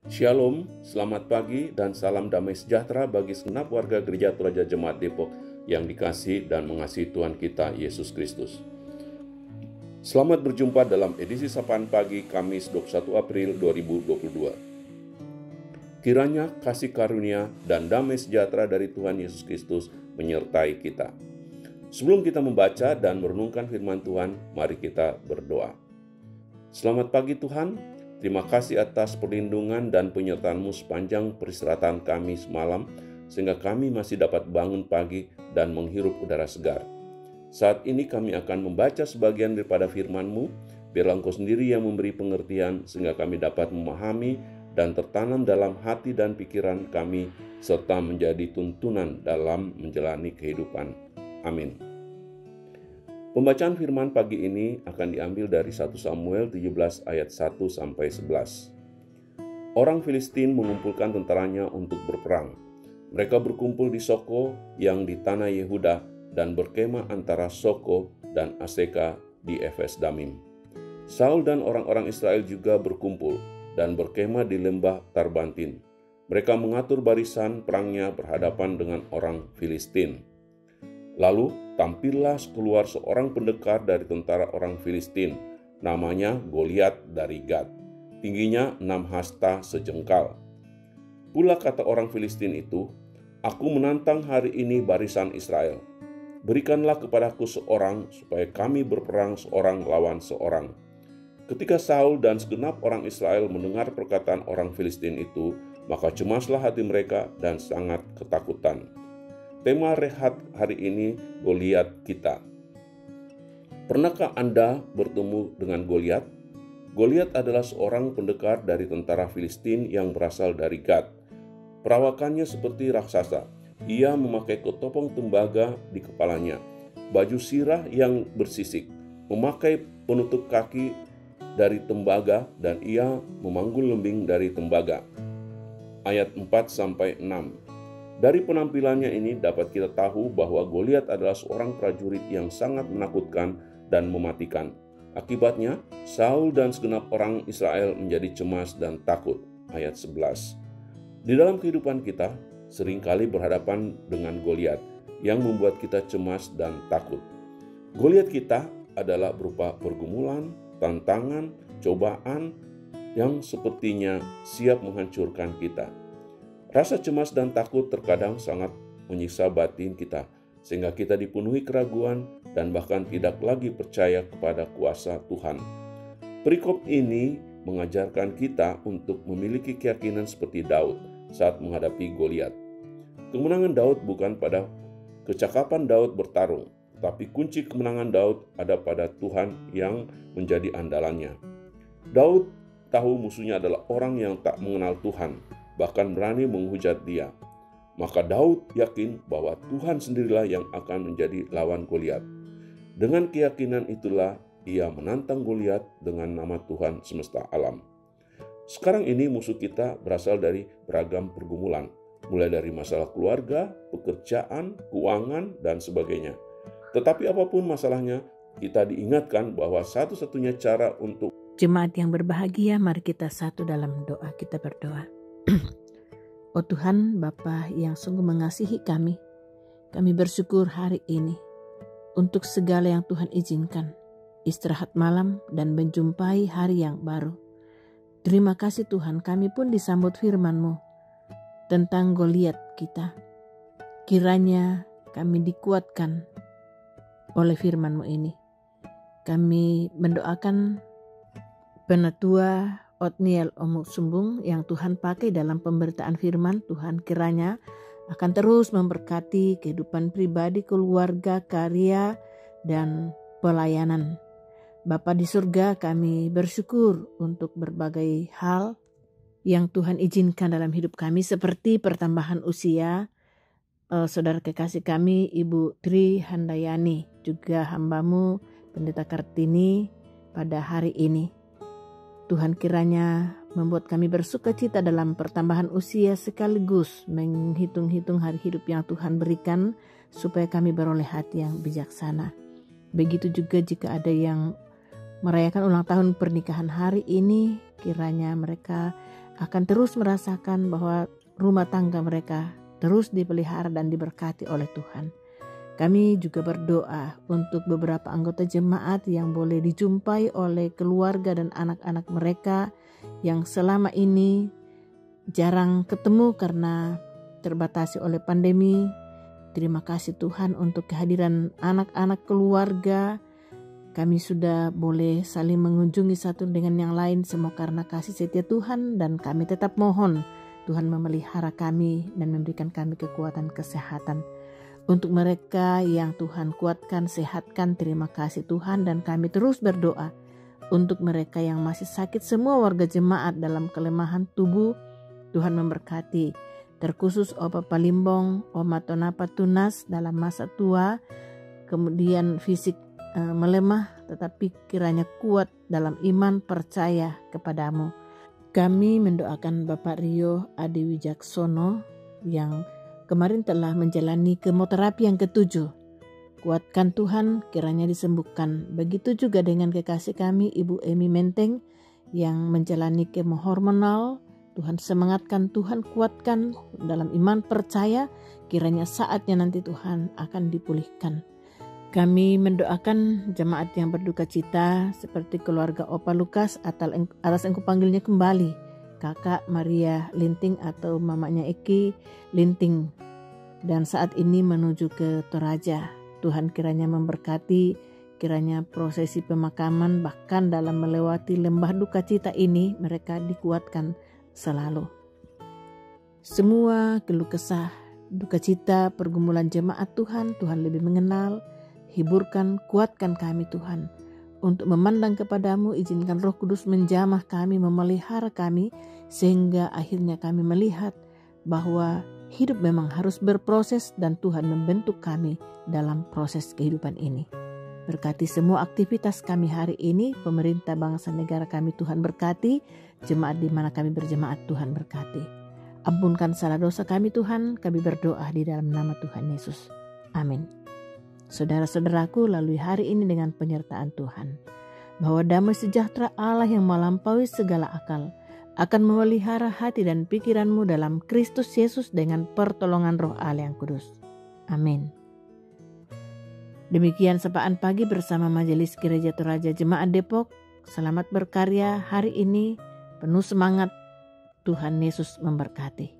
Shalom, selamat pagi dan salam damai sejahtera bagi segenap warga Gereja Toraja Jemaat Depok yang dikasihi dan mengasihi Tuhan kita Yesus Kristus. Selamat berjumpa dalam edisi Sapaan Pagi Kamis 21 April 2022. Kiranya kasih karunia dan damai sejahtera dari Tuhan Yesus Kristus menyertai kita. Sebelum kita membaca dan merenungkan firman Tuhan, mari kita berdoa. Selamat pagi Tuhan. Terima kasih atas perlindungan dan penyertaan-Mu sepanjang peristirahatan kami semalam, sehingga kami masih dapat bangun pagi dan menghirup udara segar. Saat ini kami akan membaca sebagian daripada firman-Mu, biarlah Engkau sendiri yang memberi pengertian, sehingga kami dapat memahami dan tertanam dalam hati dan pikiran kami, serta menjadi tuntunan dalam menjalani kehidupan. Amin. Pembacaan firman pagi ini akan diambil dari 1 Samuel 17 ayat 1-11. Orang Filistin mengumpulkan tentaranya untuk berperang. Mereka berkumpul di Soko yang di tanah Yehuda dan berkemah antara Soko dan Aseka di Efes Damim. Saul dan orang-orang Israel juga berkumpul dan berkemah di lembah Tarbantin. Mereka mengatur barisan perangnya berhadapan dengan orang Filistin. Lalu tampillah keluar seorang pendekar dari tentara orang Filistin, namanya Goliat dari Gat. Tingginya 6 hasta sejengkal. Pula kata orang Filistin itu, "Aku menantang hari ini barisan Israel. Berikanlah kepadaku seorang supaya kami berperang seorang lawan seorang." Ketika Saul dan segenap orang Israel mendengar perkataan orang Filistin itu, maka cemaslah hati mereka dan sangat ketakutan. Tema rehat hari ini, Goliat kita. Pernahkah Anda bertemu dengan Goliat? Goliat adalah seorang pendekar dari tentara Filistin yang berasal dari Gat. Perawakannya seperti raksasa. Ia memakai ketopong tembaga di kepalanya, baju sirah yang bersisik, memakai penutup kaki dari tembaga, dan ia memanggul lembing dari tembaga. Ayat 4-6. Dari penampilannya ini dapat kita tahu bahwa Goliat adalah seorang prajurit yang sangat menakutkan dan mematikan. Akibatnya, Saul dan segenap orang Israel menjadi cemas dan takut. Ayat 11. Di dalam kehidupan kita, seringkali berhadapan dengan Goliat yang membuat kita cemas dan takut. Goliat kita adalah berupa pergumulan, tantangan, cobaan yang sepertinya siap menghancurkan kita. Rasa cemas dan takut terkadang sangat menyiksa batin kita, sehingga kita dipenuhi keraguan dan bahkan tidak lagi percaya kepada kuasa Tuhan. Perikop ini mengajarkan kita untuk memiliki keyakinan seperti Daud saat menghadapi Goliat. Kemenangan Daud bukan pada kecakapan Daud bertarung, tapi kunci kemenangan Daud ada pada Tuhan yang menjadi andalannya. Daud tahu musuhnya adalah orang yang tak mengenal Tuhan, bahkan berani menghujat dia. Maka Daud yakin bahwa Tuhan sendirilah yang akan menjadi lawan Goliat. Dengan keyakinan itulah ia menantang Goliat dengan nama Tuhan semesta alam. Sekarang ini musuh kita berasal dari beragam pergumulan, mulai dari masalah keluarga, pekerjaan, keuangan, dan sebagainya. Tetapi apapun masalahnya, kita diingatkan bahwa satu-satunya cara untuk Jemaat yang berbahagia, mari kita satu dalam doa. Kita berdoa. Oh Tuhan, Bapa yang sungguh mengasihi kami bersyukur hari ini untuk segala yang Tuhan izinkan, istirahat malam dan menjumpai hari yang baru. Terima kasih Tuhan, kami pun disambut firman-Mu tentang Goliat kita. Kiranya kami dikuatkan oleh firman-Mu ini. Kami mendoakan Penatua Otniel Omuk Sumbung yang Tuhan pakai dalam pemberitaan firman. Tuhan kiranya akan terus memberkati kehidupan pribadi, keluarga, karya, dan pelayanan. Bapa di surga, kami bersyukur untuk berbagai hal yang Tuhan izinkan dalam hidup kami, seperti pertambahan usia saudara kekasih kami Ibu Tri Handayani, juga hamba-Mu Pendeta Kartini pada hari ini. Tuhan kiranya membuat kami bersukacita dalam pertambahan usia, sekaligus menghitung-hitung hari hidup yang Tuhan berikan supaya kami beroleh hati yang bijaksana. Begitu juga jika ada yang merayakan ulang tahun pernikahan hari ini, kiranya mereka akan terus merasakan bahwa rumah tangga mereka terus dipelihara dan diberkati oleh Tuhan. Kami juga berdoa untuk beberapa anggota jemaat yang boleh dijumpai oleh keluarga dan anak-anak mereka yang selama ini jarang ketemu karena terbatasi oleh pandemi. Terima kasih Tuhan untuk kehadiran anak-anak keluarga. Kami sudah boleh saling mengunjungi satu dengan yang lain, semua karena kasih setia Tuhan, dan kami tetap mohon Tuhan memelihara kami dan memberikan kami kekuatan kesehatan. Untuk mereka yang Tuhan kuatkan, sehatkan, terima kasih Tuhan, dan kami terus berdoa untuk mereka yang masih sakit, semua warga jemaat dalam kelemahan tubuh, Tuhan memberkati. Terkhusus Opa Palimbong, Oma Tonapa Tunas dalam masa tua, kemudian fisik melemah, tetapi kiranya kuat dalam iman percaya kepadamu. Kami mendoakan Bapak Rio Adi Wijaksono yang kemarin telah menjalani kemoterapi yang ke-7. Kuatkan Tuhan, kiranya disembuhkan. Begitu juga dengan kekasih kami Ibu Emi Menteng yang menjalani kemo hormonal. Tuhan semangatkan, Tuhan kuatkan dalam iman percaya, kiranya saatnya nanti Tuhan akan dipulihkan. Kami mendoakan jemaat yang berduka cita seperti keluarga Opa Lukas atas engkau panggilnya kembali, Kakak Maria Linting atau mamanya Eki Linting, dan saat ini menuju ke Toraja. Tuhan kiranya memberkati, kiranya prosesi pemakaman bahkan dalam melewati lembah duka cita ini mereka dikuatkan selalu. Semua keluh kesah, duka cita, pergumulan jemaat Tuhan lebih mengenal. Hiburkan, kuatkan kami Tuhan. Untuk memandang kepadamu, izinkan Roh Kudus menjamah kami, memelihara kami, sehingga akhirnya kami melihat bahwa hidup memang harus berproses dan Tuhan membentuk kami dalam proses kehidupan ini. Berkati semua aktivitas kami hari ini, pemerintah bangsa negara kami Tuhan berkati, jemaat di mana kami berjemaat Tuhan berkati. Ampunkan salah dosa kami Tuhan, kami berdoa di dalam nama Tuhan Yesus. Amin. Saudara-saudaraku, lalui hari ini dengan penyertaan Tuhan, bahwa damai sejahtera Allah yang melampaui segala akal akan memelihara hati dan pikiranmu dalam Kristus Yesus dengan pertolongan Roh Allah yang kudus. Amin. Demikian sapaan pagi bersama Majelis Gereja Toraja Jemaat Depok. Selamat berkarya hari ini, penuh semangat. Tuhan Yesus memberkati.